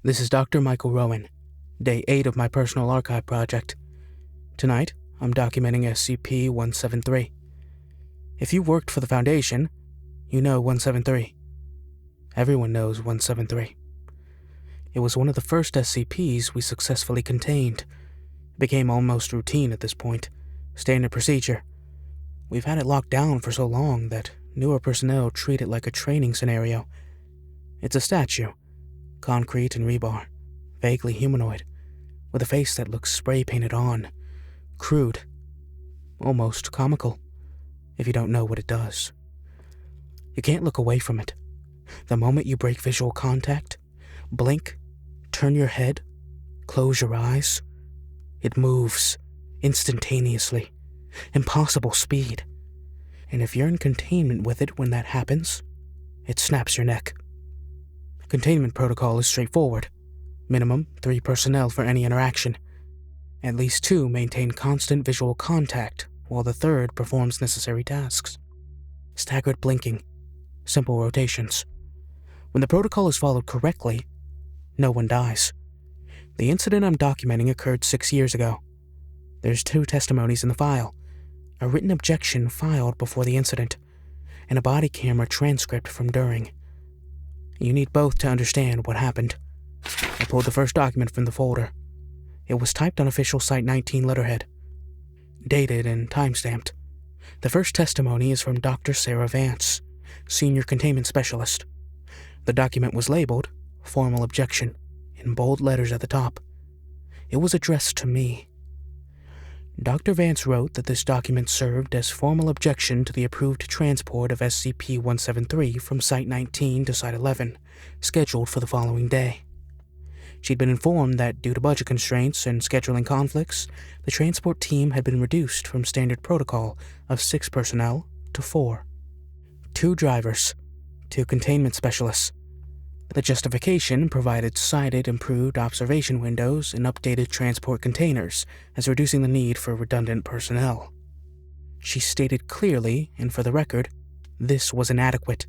This is Dr. Michael Rowan, Day 8 of my personal archive project. Tonight, I'm documenting SCP-173. If you worked for the Foundation, you know 173. Everyone knows 173. It was one of the first SCPs we successfully contained. It became almost routine at this point, standard procedure. We've had it locked down for so long that newer personnel treat it like a training scenario. It's a statue, concrete and rebar, vaguely humanoid, with a face that looks spray-painted on, crude, almost comical, if you don't know what it does. You can't look away from it. The moment you break visual contact, blink, turn your head, close your eyes, it moves instantaneously, impossible speed. And if you're in containment with it when that happens, it snaps your neck. Containment protocol is straightforward. Minimum 3 personnel for any interaction. At least 2 maintain constant visual contact, while the third performs necessary tasks. Staggered blinking, simple rotations. When the protocol is followed correctly, no one dies. The incident I'm documenting occurred 6 years ago. There's 2 testimonies in the file, a written objection filed before the incident, and a body camera transcript from during. You need both to understand what happened. I pulled the first document from the folder. It was typed on official Site 19 letterhead, dated and timestamped. The first testimony is from Dr. Sarah Vance, Senior Containment Specialist. The document was labeled Formal Objection in bold letters at the top. It was addressed to me. Dr. Vance wrote that this document served as formal objection to the approved transport of SCP-173 from Site 19 to Site 11, scheduled for the following day. She'd been informed that due to budget constraints and scheduling conflicts, the transport team had been reduced from standard protocol of 6 personnel to 4. 2 drivers, 2 containment specialists. The justification provided cited improved observation windows and updated transport containers as reducing the need for redundant personnel. She stated clearly, and for the record, this was inadequate.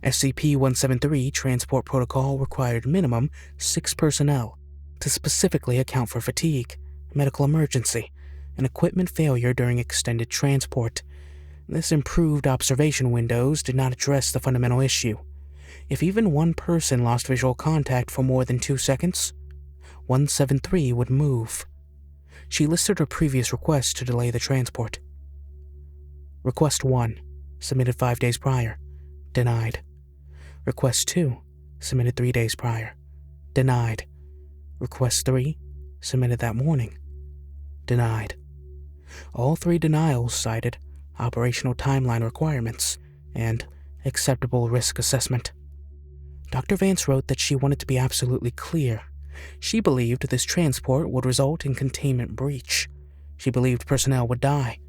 SCP-173 transport protocol required minimum 6 personnel to specifically account for fatigue, medical emergency, and equipment failure during extended transport. This improved observation windows did not address the fundamental issue. If even one person lost visual contact for more than 2 seconds, 173 would move. She listed her previous request to delay the transport. Request 1, submitted 5 days prior, denied. Request 2, submitted 3 days prior, denied. Request 3, submitted that morning, denied. All 3 denials cited operational timeline requirements and acceptable risk assessment. Dr. Vance wrote that she wanted to be absolutely clear. She believed this transport would result in containment breach. She believed personnel would die.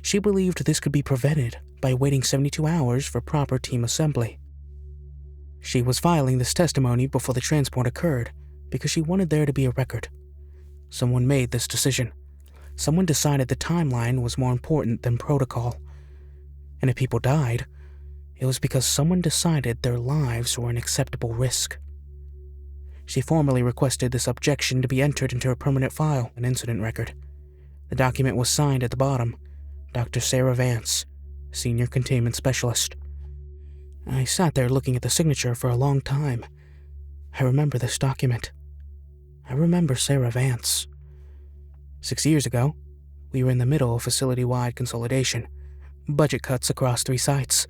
She believed this could be prevented by waiting 72 hours for proper team assembly. She was filing this testimony before the transport occurred because she wanted there to be a record. Someone made this decision. Someone decided the timeline was more important than protocol. And if people died, it was because someone decided their lives were an acceptable risk. She formally requested this objection to be entered into her permanent file and incident record. The document was signed at the bottom, Dr. Sarah Vance, Senior Containment Specialist. I sat there looking at the signature for a long time. I remember this document. I remember Sarah Vance. 6 years ago, we were in the middle of facility-wide consolidation, budget cuts across 3 sites.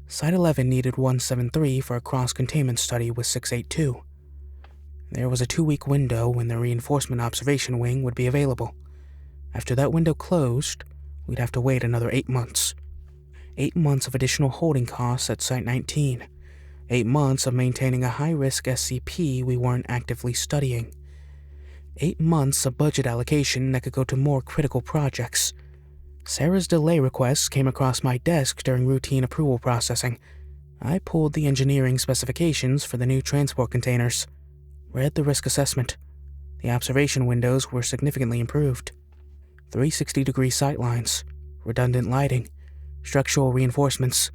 Site 11 needed 173 for a cross-containment study with 682. There was a 2-week window when the reinforcement observation wing would be available. After that window closed, we'd have to wait another 8 months. 8 months of additional holding costs at Site 19. 8 months of maintaining a high-risk SCP we weren't actively studying. 8 months of budget allocation that could go to more critical projects. Sarah's delay requests came across my desk during routine approval processing. I pulled the engineering specifications for the new transport containers, read the risk assessment. The observation windows were significantly improved. 360-degree sightlines, redundant lighting, structural reinforcements.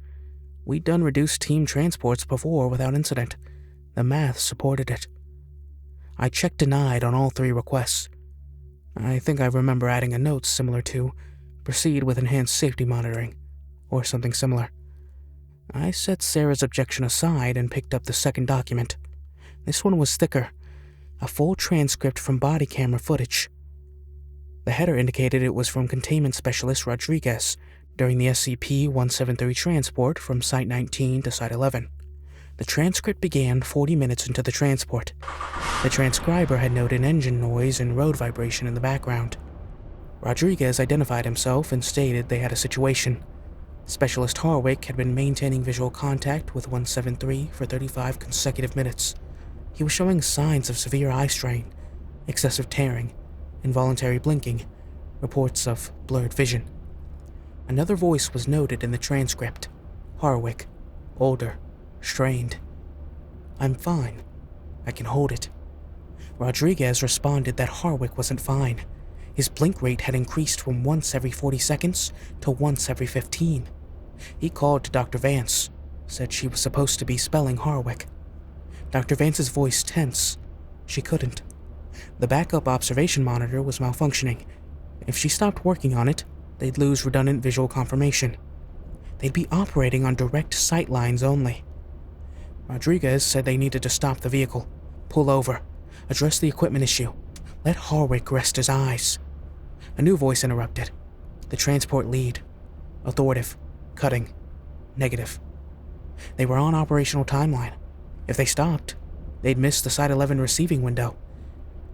We'd done reduced team transports before without incident. The math supported it. I checked denied on all 3 requests. I think I remember adding a note similar to proceed with enhanced safety monitoring, or something similar. I set Sarah's objection aside and picked up the second document. This one was thicker, a full transcript from body camera footage. The header indicated it was from Containment Specialist Rodriguez during the SCP-173 transport from Site 19 to Site 11. The transcript began 40 minutes into the transport. The transcriber had noted engine noise and road vibration in the background. Rodriguez identified himself and stated they had a situation. Specialist Harwick had been maintaining visual contact with 173 for 35 consecutive minutes. He was showing signs of severe eye strain, excessive tearing, involuntary blinking, reports of blurred vision. Another voice was noted in the transcript. Harwick, older, strained. I'm fine. I can hold it. Rodriguez responded that Harwick wasn't fine. His blink rate had increased from once every 40 seconds to once every 15. He called to Dr. Vance, said she was supposed to be spelling Harwick. Dr. Vance's voice tense. She couldn't. The backup observation monitor was malfunctioning. If she stopped working on it, they'd lose redundant visual confirmation. They'd be operating on direct sight lines only. Rodriguez said they needed to stop the vehicle, pull over, address the equipment issue, let Harwick rest his eyes. A new voice interrupted. The transport lead. Authoritative. Cutting. Negative. They were on operational timeline. If they stopped, they'd miss the Site 11 receiving window.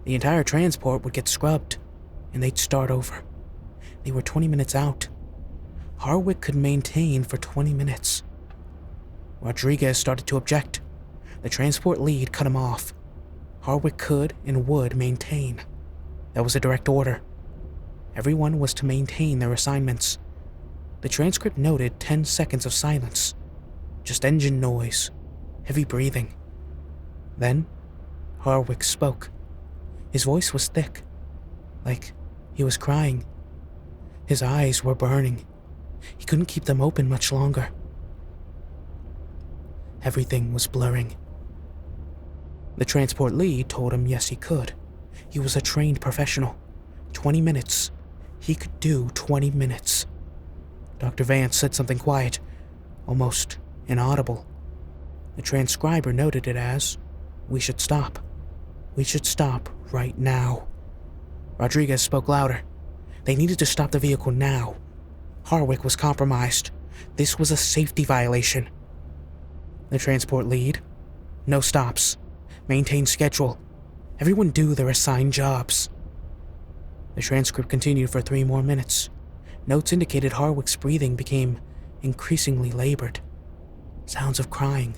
The entire transport would get scrubbed, and they'd start over. They were 20 minutes out. Harwick could maintain for 20 minutes. Rodriguez started to object. The transport lead cut him off. Harwick could and would maintain. That was a direct order. Everyone was to maintain their assignments. The transcript noted 10 seconds of silence. Just engine noise, heavy breathing. Then, Harwick spoke. His voice was thick, like he was crying. His eyes were burning. He couldn't keep them open much longer. Everything was blurring. The transport lead told him yes, he could. He was a trained professional. 20 minutes. He could do 20 minutes. Dr. Vance said something quiet, almost inaudible. The transcriber noted it as, "We should stop. We should stop right now." Rodriguez spoke louder. They needed to stop the vehicle now. Harwick was compromised. This was a safety violation. The transport lead. No stops. Maintain schedule. Everyone do their assigned jobs. The transcript continued for 3 more minutes. Notes indicated Harwick's breathing became increasingly labored. Sounds of crying.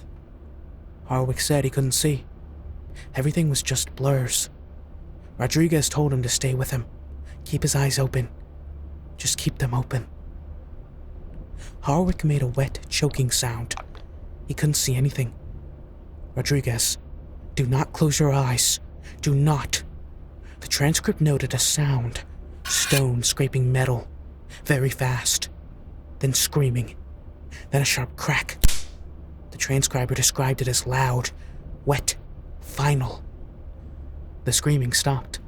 Harwick said he couldn't see. Everything was just blurs. Rodriguez told him to stay with him. Keep his eyes open. Just keep them open. Harwick made a wet, choking sound. He couldn't see anything. Rodriguez, do not close your eyes. Do not. The transcript noted a sound. Stone scraping metal. Very fast. Then screaming. Then a sharp crack. The transcriber described it as loud, wet, final. The screaming stopped.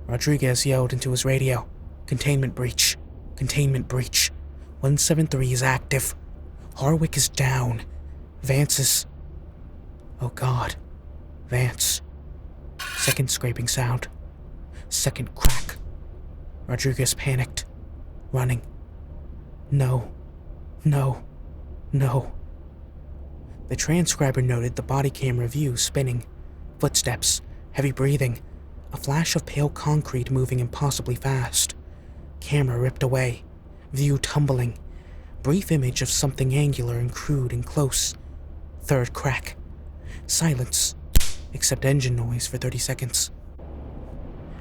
Rodriguez yelled into his radio. Containment breach. Containment breach. 173 is active. Harwick is down. Vance is... Oh God. Vance. Second scraping sound. Second crack. Rodriguez panicked. Running. No. No. No. The transcriber noted the body camera view spinning. Footsteps. Heavy breathing. A flash of pale concrete moving impossibly fast. Camera ripped away. View tumbling. Brief image of something angular and crude and close. Third crack. Silence. Except engine noise for 30 seconds.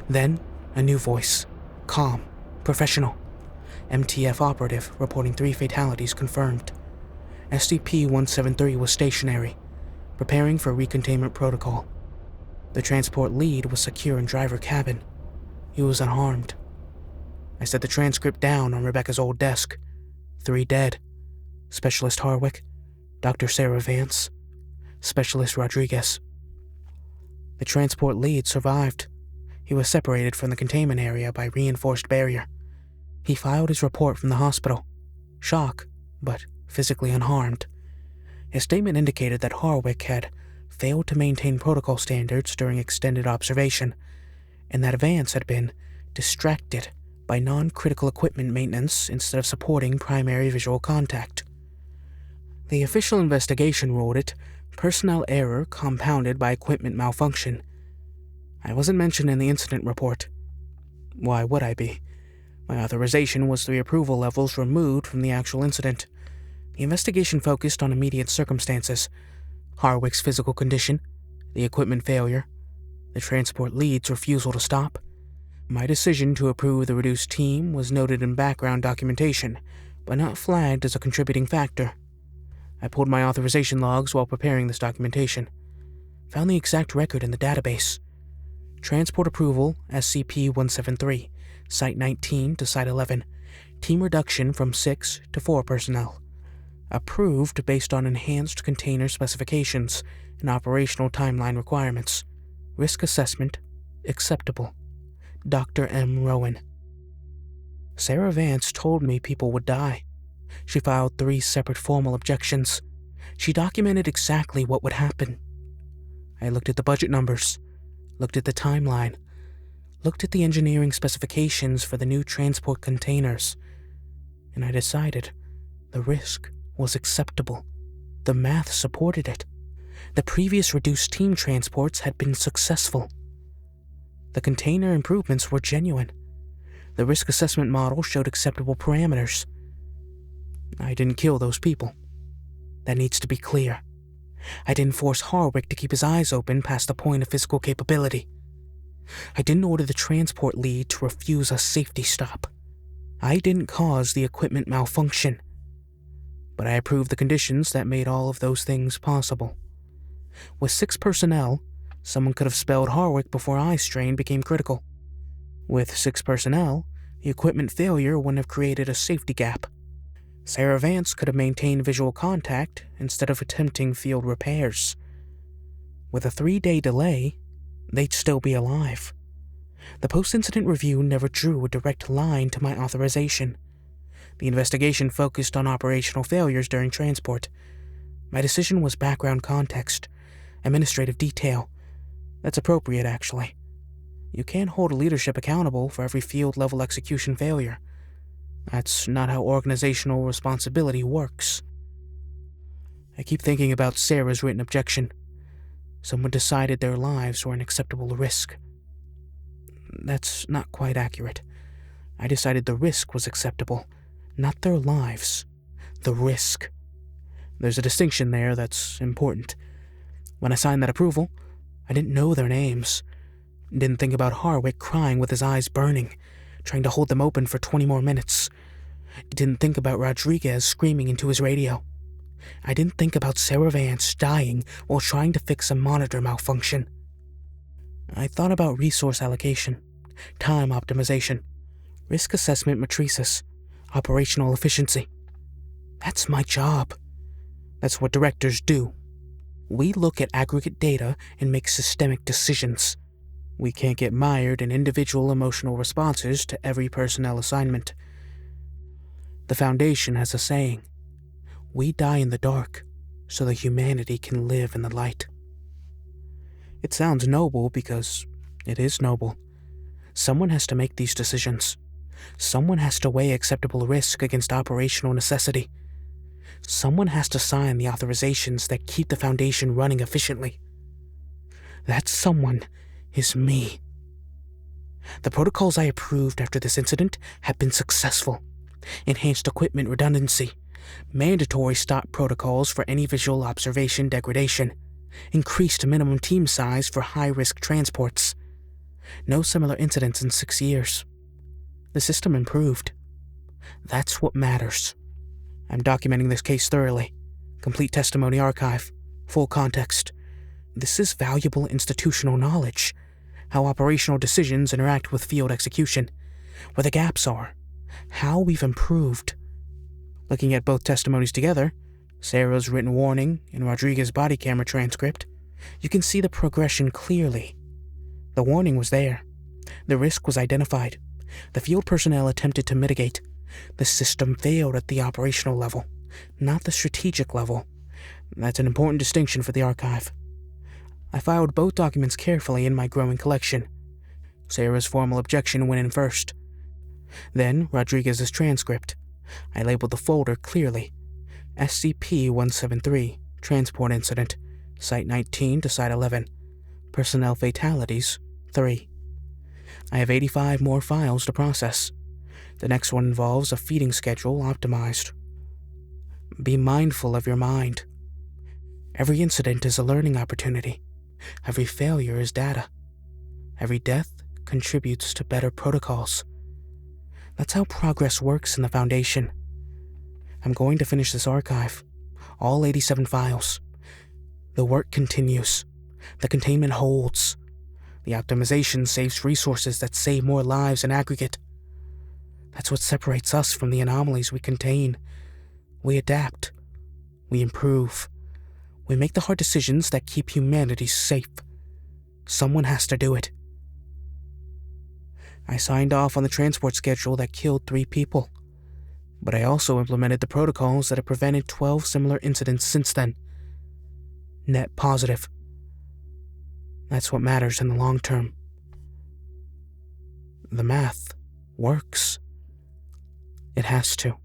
Then, a new voice. Calm. Professional. MTF operative reporting 3 fatalities confirmed. SCP-173 was stationary, preparing for recontainment protocol. The transport lead was secure in driver cabin. He was unharmed. I set the transcript down on Rebecca's old desk. 3 dead. Specialist Harwick, Dr. Sarah Vance, Specialist Rodriguez. The transport lead survived. He was separated from the containment area by reinforced barrier. He filed his report from the hospital. Shock, but physically unharmed. His statement indicated that Harwick had failed to maintain protocol standards during extended observation, and that Vance had been distracted by non-critical equipment maintenance instead of supporting primary visual contact. The official investigation ruled it personnel error compounded by equipment malfunction. I wasn't mentioned in the incident report. Why would I be? My authorization was 3 approval levels removed from the actual incident. The investigation focused on immediate circumstances: Harwick's physical condition, the equipment failure, the transport lead's refusal to stop. My decision to approve the reduced team was noted in background documentation, but not flagged as a contributing factor. I pulled my authorization logs while preparing this documentation. Found the exact record in the database. Transport approval SCP-173, Site 19 to Site 11. Team reduction from 6 to 4 personnel. Approved based on enhanced container specifications and operational timeline requirements. Risk assessment acceptable. Dr. M. Rowan. Sarah Vance told me people would die. She filed 3 separate formal objections. She documented exactly what would happen. I looked at the budget numbers, looked at the timeline, looked at the engineering specifications for the new transport containers, and I decided the risk was acceptable. The math supported it. The previous reduced team transports had been successful. The container improvements were genuine. The risk assessment model showed acceptable parameters. I didn't kill those people. That needs to be clear. I didn't force Harwick to keep his eyes open past the point of physical capability. I didn't order the transport lead to refuse a safety stop. I didn't cause the equipment malfunction. But I approved the conditions that made all of those things possible. With 6 personnel, someone could have spelled Harwick before eye strain became critical. With 6 personnel, the equipment failure wouldn't have created a safety gap. Sarah Vance could have maintained visual contact instead of attempting field repairs. With a 3-day delay, they'd still be alive. The post-incident review never drew a direct line to my authorization. The investigation focused on operational failures during transport. My decision was background context, administrative detail. That's appropriate, actually. You can't hold a leadership accountable for every field-level execution failure. That's not how organizational responsibility works. I keep thinking about Sarah's written objection. Someone decided their lives were an acceptable risk. That's not quite accurate. I decided the risk was acceptable, not their lives. The risk. There's a distinction there that's important. When I signed that approval, I didn't know their names. Didn't think about Harwick crying with his eyes burning, trying to hold them open for 20 more minutes. Didn't think about Rodriguez screaming into his radio. I didn't think about Sarah Vance dying while trying to fix a monitor malfunction. I thought about resource allocation, time optimization, risk assessment matrices, operational efficiency. That's my job. That's what directors do. We look at aggregate data and make systemic decisions. We can't get mired in individual emotional responses to every personnel assignment. The Foundation has a saying, "We die in the dark so that humanity can live in the light." It sounds noble because it is noble. Someone has to make these decisions. Someone has to weigh acceptable risk against operational necessity. Someone has to sign the authorizations that keep the Foundation running efficiently. That someone is me. The protocols I approved after this incident have been successful. Enhanced equipment redundancy, mandatory stop protocols for any visual observation degradation, increased minimum team size for high-risk transports. No similar incidents in 6 years. The system improved. That's what matters. I'm documenting this case thoroughly. Complete testimony archive, full context. This is valuable institutional knowledge. How operational decisions interact with field execution, where the gaps are, how we've improved. Looking at both testimonies together, Sarah's written warning and Rodriguez's body camera transcript, You can see the progression clearly. The warning was there. The risk was identified. The field personnel attempted to mitigate. The system failed at the operational level, not the strategic level. That's an important distinction for the archive. I filed both documents carefully in my growing collection. Sarah's formal objection went in first. Then Rodriguez's transcript. I labeled the folder clearly. SCP-173, Transport Incident, Site 19 to Site 11. Personnel Fatalities, 3. I have 85 more files to process. The next one involves a feeding schedule optimized. Be mindful of your mind. Every incident is a learning opportunity. Every failure is data. Every death contributes to better protocols. That's how progress works in the Foundation. I'm going to finish this archive, all 87 files. The work continues. The containment holds. The optimization saves resources that save more lives in aggregate. That's what separates us from the anomalies we contain. We adapt. We improve. We make the hard decisions that keep humanity safe. Someone has to do it. I signed off on the transport schedule that killed 3 people, but I also implemented the protocols that have prevented 12 similar incidents since then. Net positive. That's what matters in the long term. The math works. It has to.